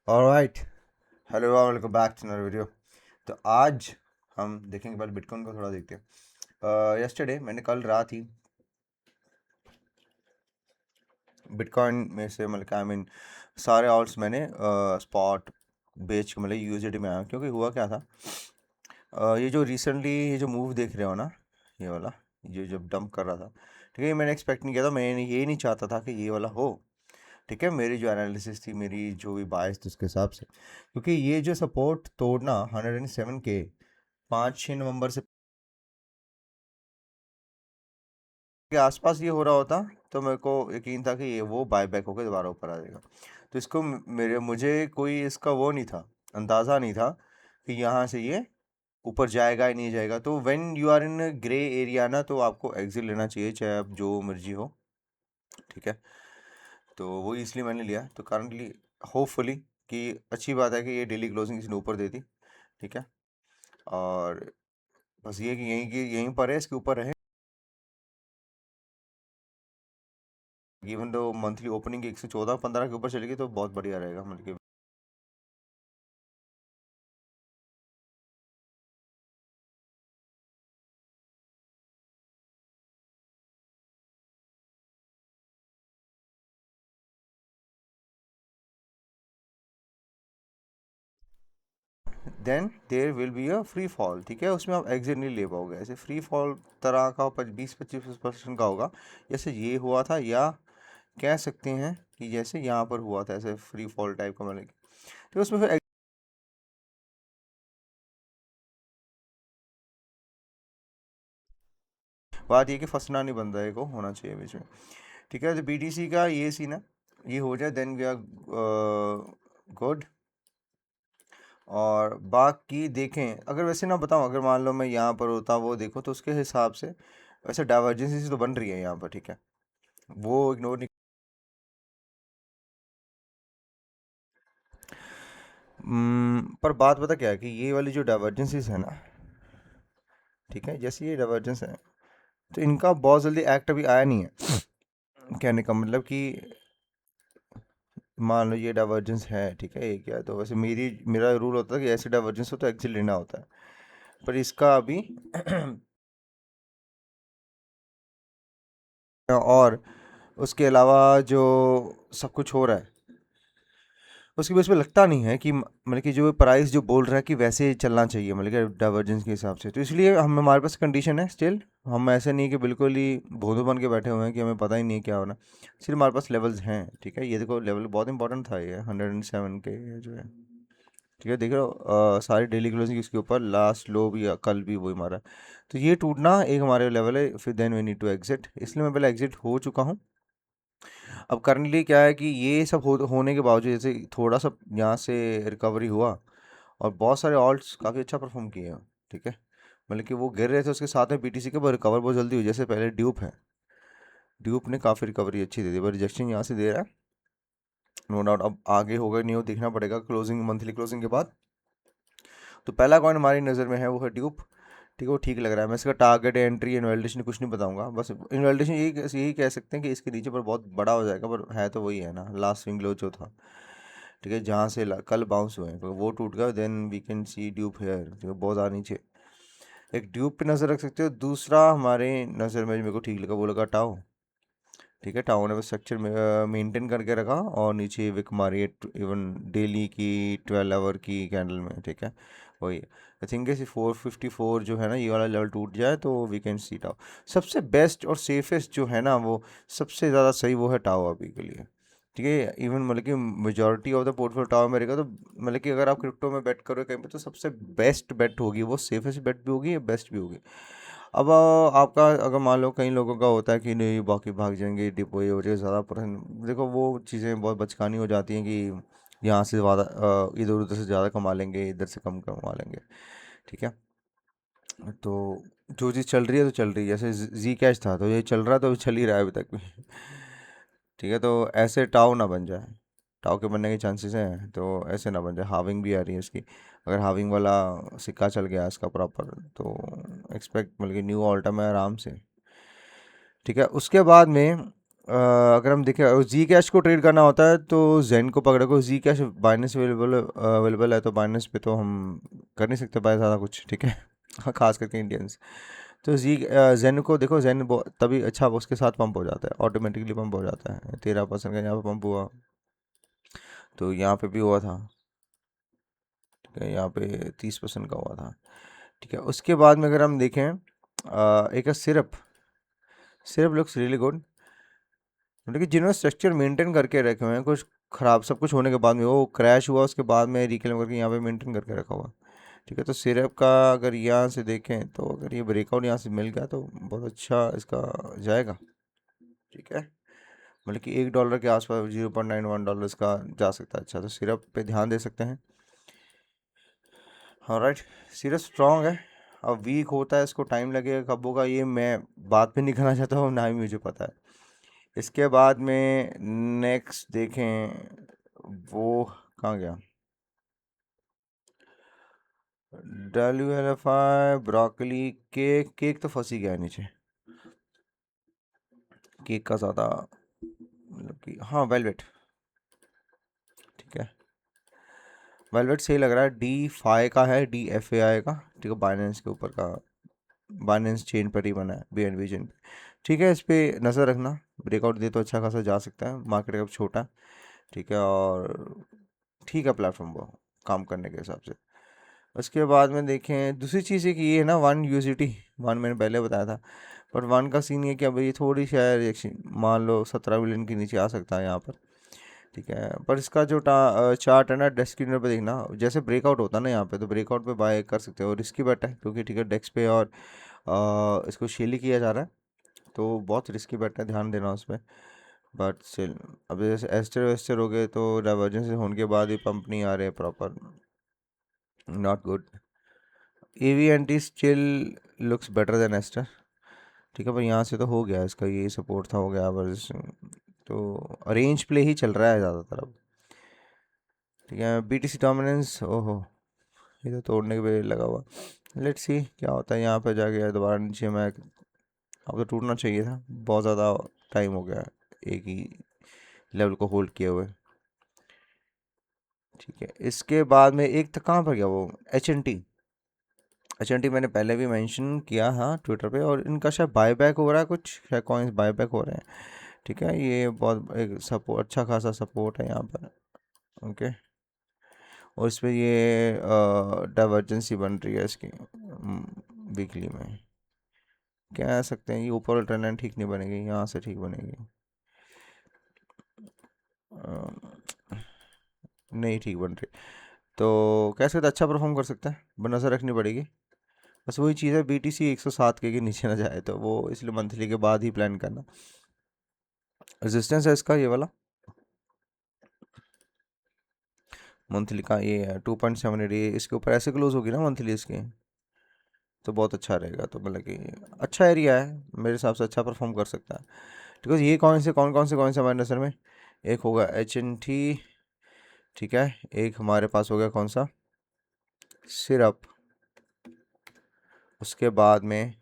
Alright, hello welcome back to another video. तो आज हम देखेंगे, पहले बिटकॉइन को थोड़ा देखते हैं। यस्टरडे मैंने कल रात ही बिटकॉइन में से मतलब आई मीन सारे ऑल्ट्स मैंने स्पॉट बेच के मतलब यूएसडी में आया, क्योंकि हुआ क्या था। ये जो रिसेंटली ये जो मूव देख रहे हो ना, ये वाला, ये जब डंप कर रहा था, ठीक है, ये मैंने एक्सपेक्ट नहीं किया था। मैंने ये नहीं चाहता था कि ये वाला हो। ठीक है, मेरी जो एनालिसिस थी, मेरी जो भी बायस थी उसके हिसाब से, क्योंकि ये जो सपोर्ट तोड़ना 107 के 5-6 नवंबर से के आसपास ये हो रहा होता, तो मेरे को यकीन था कि ये वो बाय बैक होकर दोबारा ऊपर आ जाएगा। तो इसको मेरे मुझे कोई इसका वो नहीं था, अंदाज़ा नहीं था कि यहाँ से ये ऊपर जाएगा या नहीं जाएगा। तो when you are in grey area ना, तो आपको एग्जिट लेना चाहिए, चाहे आप जो मर्जी हो। ठीक है, तो वो इसलिए मैंने लिया। तो करंटली होपफुली कि अच्छी बात है कि ये डेली क्लोजिंग किसी ने ऊपर दे दी। ठीक है, और बस ये कि यहीं पर है, इसके ऊपर रहे। इवन दो मंथली ओपनिंग 114-15 के ऊपर चलेगी तो बहुत बढ़िया रहेगा, मतलब कि then there will be a free fall. ठीक है, उसमें आप एग्जिट नहीं ले पाओगे। ऐसे फ्री फॉल तरह का 20-25% का होगा, जैसे ये हुआ था, या कह सकते हैं कि जैसे यहाँ पर हुआ था, ऐसे फ्री फॉल टाइप का, मतलब तो उसमें फिर बात ये कि फंसना नहीं, बंदा है को होना चाहिए बीच में। ठीक है, तो बीटीसी का ये सीन है, ये हो जाए देन वी आर गुड। और बाकी देखें, अगर वैसे ना बताऊं, अगर मान लो मैं यहाँ पर होता वो देखो, तो उसके हिसाब से वैसे डाइवर्जेंसी तो बन रही है यहाँ पर। ठीक है, वो इग्नोर नहीं। पर बात पता क्या है कि ये वाली जो डाइवर्जेंसीज है ना, ठीक है, जैसे ये डाइवर्जेंस है, तो इनका बहुत जल्दी एक्ट अभी आया नहीं है। कहने का मतलब कि मान लो ये डाइवर्जेंस है, ठीक है, ये क्या है, तो वैसे मेरा रूल होता है कि ऐसे डाइवर्जेंस हो तो एग्जिट लेना होता है। पर इसका अभी और उसके अलावा जो सब कुछ हो रहा है, उसकी वजह से लगता नहीं है कि मतलब कि जो प्राइस जो बोल रहा है कि वैसे ही चलना चाहिए, मतलब कि डाइवर्जेंस के हिसाब से। तो इसलिए हम हमारे पास कंडीशन है स्टिल। हम ऐसे नहीं कि बिल्कुल ही भोंदू बन के बैठे हुए हैं कि हमें पता ही नहीं है क्या होना। सिर्फ हमारे पास लेवल्स हैं। ठीक है, ये देखो लेवल बहुत इंपॉर्टेंट था, ये 107 के ये जो है। ठीक है, देख रहे हो, सारी डेली क्लोजिंग इसके ऊपर, लास्ट लो भी कल भी वही मारा है। तो ये टूटना एक हमारे लेवल है, फिर then we need to exit. इसलिए मैं पहले एग्जिट हो चुका हूँ। अब करंटली क्या है कि ये सब होने के बावजूद, जैसे थोड़ा सा यहाँ से रिकवरी हुआ, और बहुत सारे ऑल्ट्स काफ़ी अच्छा परफॉर्म किए हैं। ठीक है, मतलब कि वो गिर रहे थे, उसके साथ में बीटीसी के रिकवर बहुत जल्दी हुई। जैसे पहले ड्यूप है, ड्यूप ने काफ़ी रिकवरी अच्छी दे दी, पर रिजेक्शन यहाँ से दे रहा है, नो डाउट। अब आगे होगा नहीं हो देखना पड़ेगा क्लोजिंग, मंथली क्लोजिंग के बाद। तो पहला कॉइन हमारी नज़र में है वो है ड्यूप। ठीक है, वो ठीक लग रहा है। मैं इसका टारगेट, एंट्री, इन्वेल्टेशन कुछ नहीं बताऊंगा। बस इन्वेल्टेशन यही कह सकते हैं कि इसके नीचे पर बहुत बड़ा हो जाएगा, पर है तो वही है ना, लास्ट स्विंग लो जो था। ठीक है, जहाँ से कल बाउंस हुए हैं, तो वो टूट गया, then we can see dupe here. ठीक है, बहुत ज़्यादा नीचे एक ड्यूब पे नज़र रख सकते हो। दूसरा हमारे नज़र में जो मेरे को ठीक लगा वो लगा टाओ। ठीक है, टाओ ने बस स्ट्रक्चर में मेंटेन करके रखा, और नीचे विक मारी है, इवन डेली की 12 आवर की कैंडल में। ठीक है, वही आई थिंक 454 जो है ना, ये वाला लेवल टूट जाए तो वी कैन सी टाओ। सबसे बेस्ट और सेफेस्ट जो है ना, वो सबसे ज़्यादा सही वो है टाओ अभी के लिए। ठीक है, इवन मतलब कि majority of the portfolio tower में रहेगा। तो मतलब कि अगर आप क्रिप्टो में बेट करो कहीं पे, तो सबसे बेस्ट बेट होगी वो, सेफेस्ट बेट भी होगी, बेस्ट भी होगी। अब आपका अगर मान लो कई लोगों का होता है कि नहीं बाकी भाग जाएंगे, डिपो ये हो जाएगा ज़्यादा परसेंट, देखो वो चीज़ें बहुत बचकानी हो जाती हैं कि यहाँ से ज़्यादा इधर उधर से ज़्यादा कमा लेंगे, इधर से कम कमा लेंगे। ठीक है, तो जो चीज़ चल रही है तो चल रही है। जैसे जी कैश था, तो ये चल रहा है, तो चल ही रहा है अभी तक भी। ठीक है, तो ऐसे टाव ना बन जाए। टाव के बनने के चांसेस हैं, तो ऐसे ना बन जाए। हाविंग भी आ रही है इसकी, अगर हाविंग वाला सिक्का चल गया इसका प्रॉपर, तो एक्सपेक्ट मतलब कि न्यू ऑल्टम है आराम से। ठीक है, उसके बाद में अगर हम देखें जी कैश को ट्रेड करना होता है तो जेन को पकड़े को। जी कैश बाइनेंस अवेलेबल है तो बाइनेंस पे तो हम कर नहीं सकते बाय ज़्यादा कुछ, ठीक है। हाँ, खास करके इंडियंस। तो जेन को देखो, जेन तभी अच्छा उसके साथ पंप हो जाता है, ऑटोमेटिकली पंप हो जाता है। 13% का यहाँ पे पंप हुआ, तो यहाँ पे भी हुआ था, ठीक है, यहाँ पे 30% का हुआ था, ठीक है। उसके बाद में अगर हम देखें एक है syrup. Syrup looks really good, मतलब कि जिन्होंने स्ट्रक्चर मेंटेन करके रखे हुए हैं, कुछ खराब सब कुछ होने के बाद में वो क्रैश हुआ, उसके बाद में रिक्लेम करके यहाँ पे मेंटेन करके रखा हुआ, ठीक है। तो सिरप का अगर यहाँ से देखें तो अगर ये ब्रेकआउट यहाँ से मिल गया तो बहुत अच्छा इसका जाएगा, ठीक है। मतलब कि $1 के आसपास, $0.91 का जा सकता है। अच्छा, तो सिरप पे ध्यान दे सकते हैं। हाँ राइट, सिरप स्ट्रांग है। अब वीक होता है, इसको टाइम लगेगा, कब होगा ये मैं बात पे नहीं करना चाहता हूँ, ना ही मुझे पता है। इसके बाद में नेक्स्ट देखें, वो कहाँ गया, WLFI ब्रोकली। केक, केक तो फंसी गया है नीचे, केक का ज़्यादा मतलब कि हाँ, वेलवेट, ठीक है। वेलवेट सही लग रहा है, D-Fi का है, DFAI का, ठीक है, बाइनेंस के ऊपर का, बाइनेंस चेन पर ही बना है, BNB चेन पे, ठीक है। इस पे नज़र रखना, ब्रेकआउट दे तो अच्छा खासा जा सकता है, मार्केट कैप छोटा है, ठीक है, और ठीक है प्लेटफॉर्म वो काम करने के हिसाब से। उसके बाद में देखें दूसरी चीज़ है कि ये है ना, वन यूजिटी, वन मैंने पहले बताया था, पर वन का सीन ये कि अब ये थोड़ी शायद रिएक्शन, मान लो 17 मिलियन के नीचे आ सकता है यहाँ पर, ठीक है। पर इसका जो चार्ट है ना, डेस्क स्क्रीनर पे देखना, जैसे ब्रेकआउट होता है ना यहाँ पे, तो ब्रेकआउट पे बाय कर सकते हो। रिस्की बेट है क्योंकि, ठीक है, डेस्क पे और इसको शेली किया जा रहा है, तो बहुत रिस्की बेट है, ध्यान देना उस पर। बट स्टिल, अब जैसे एस्टर वेस्टर हो गए तो डाइवर्जेंस होने के बाद ही पंप नहीं आ रहे proper, not good. AV&T still looks better than Aster, ठीक है, पर यहाँ से तो हो गया, इसका ये सपोर्ट था, हो गया बस, तो रेंज प्ले ही चल रहा है ज़्यादातर अब, ठीक है। BTC डोमिनेंस, ओहो, ये तो तोड़ने के पे लगा हुआ। लेट्स सी क्या होता है यहाँ पे जाके दोबारा नीचे में। अब तो टूटना चाहिए था, बहुत ज़्यादा टाइम हो गया एक ही लेवल को होल्ड किए हुए, ठीक है। इसके बाद में एक था, कहाँ पर गया वो, एच एन टी मैंने पहले भी मेंशन किया, हाँ, ट्विटर पे, और इनका शायद बायबैक हो रहा है, कुछ शायद कॉइन्स बायबैक हो रहे हैं, ठीक है। ये बहुत एक सपोर्ट, अच्छा खासा सपोर्ट है यहाँ पर, ओके। और इस पर ये डाइवर्जेंसी बन रही है इसकी वीकली में, कह सकते हैं ये ऊपर वाला ट्रेंड लाइन ठीक नहीं बनेगी, यहाँ से ठीक बनेगी, नहीं ठीक बन रही, तो कह सकते अच्छा परफॉर्म कर सकता है, पर नज़र रखनी पड़ेगी। बस वही चीज़ है, BTC 107 के नीचे ना जाए, तो वो इसलिए मंथली के बाद ही प्लान करना। रेजिस्टेंस है इसका ये वाला, मंथली का ये है 2.78, ये इसके ऊपर ऐसे क्लोज होगी ना मंथली इसकी, तो बहुत अच्छा रहेगा, तो मतलब कि अच्छा एरिया है मेरे हिसाब से, अच्छा परफॉर्म कर सकता है। बिकॉज ये कौन कौन से हमारे नज़र में, एक होगा HNT, ठीक है, एक हमारे पास हो गया कौन सा, सिरप, उसके बाद में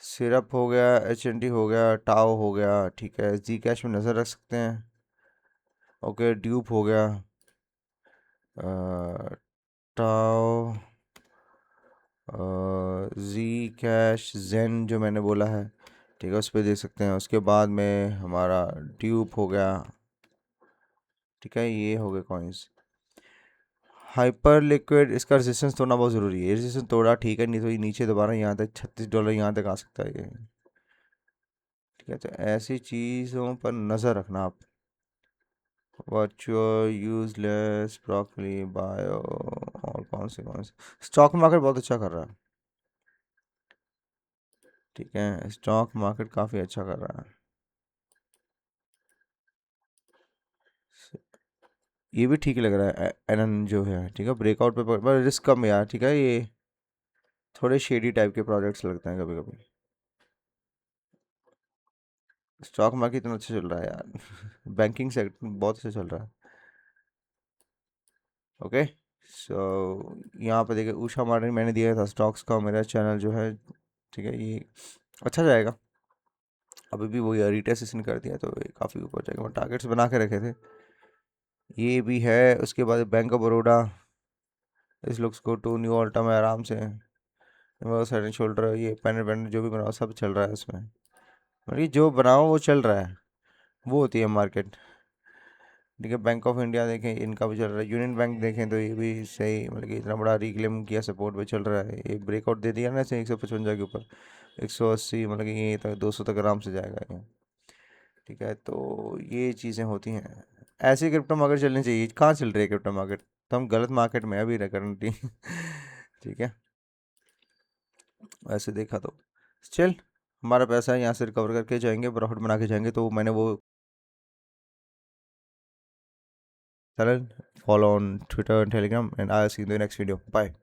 सिरप हो गया, HNT हो गया, टाओ हो गया, ठीक है। जी कैश में नज़र रख सकते हैं, ओके। ड्यूब हो गया, टाओ, जी कैश, जेन जो मैंने बोला है, ठीक है, उस पर देख सकते हैं। उसके बाद में हमारा ड्यूब हो गया, ठीक है, ये हो गए कॉइन्स। हाइपर लिक्विड, इसका रेजिस्टेंस तोड़ना बहुत ज़रूरी है, रेजिस्टेंस तोड़ा ठीक है, नहीं तो ये नीचे दोबारा यहाँ तक $36 यहाँ तक आ सकता है ये, ठीक है। तो ऐसी चीज़ों पर नज़र रखना आप। वर्चुअल, यूजलेस, ब्रोकली, बायो, और कौन से स्टॉक मार्केट बहुत अच्छा कर रहा है, ठीक है, स्टॉक मार्केट काफ़ी अच्छा कर रहा है। ये भी ठीक लग रहा है, एनन जो है, ठीक है, ब्रेकआउट पे, पर रिस्क कम है यार, ठीक है। ये थोड़े शेडी टाइप के प्रोजेक्ट्स लगते हैं कभी कभी। स्टॉक मार्केट इतना अच्छा चल रहा है यार बैंकिंग सेक्टर बहुत अच्छा चल रहा है, ओके। सो यहाँ पे देखिए उषा मार्टिन मैंने दिया था स्टॉक्स का, मेरा चैनल जो है, ठीक है, ये अच्छा जाएगा। अभी भी वही रिटेस्टेशन कर दिया तो ये काफ़ी ऊपर जाएगा, मैं टारगेट्स बना के रखे थे। ये भी है। उसके बाद बैंक ऑफ बड़ौदा, इस लुक्स को टू न्यू ऑल टाइम आराम से, हेड एंड शोल्डर, ये पेन वेन जो भी बनाओ सब चल रहा है इसमें, मतलब कि जो बनाओ वो चल रहा है, वो होती है मार्केट। ठीक है, बैंक ऑफ इंडिया देखें, इनका भी चल रहा है। यूनियन बैंक देखें तो ये भी सही, मतलब कि इतना बड़ा रिक्लेम किया, सपोर्ट पे चल रहा है, ये ब्रेकआउट दे दिया ना इसे 155 के ऊपर, 180, मतलब कि ये तक 200 तक आराम से जाएगा ये। ठीक है, तो ये चीज़ें होती हैं। ऐसी क्रिप्टो मार्केट चलनी चाहिए, कहाँ चल रही है क्रिप्टो मार्केट, तो हम गलत मार्केट में अभी करंटली। ठीक है, वैसे देखा तो चल, हमारा पैसा है यहाँ से रिकवर करके जाएंगे, प्रॉफिट बना के जाएंगे, तो मैंने वो channel follow on Twitter and Telegram, and I see in the next video, bye.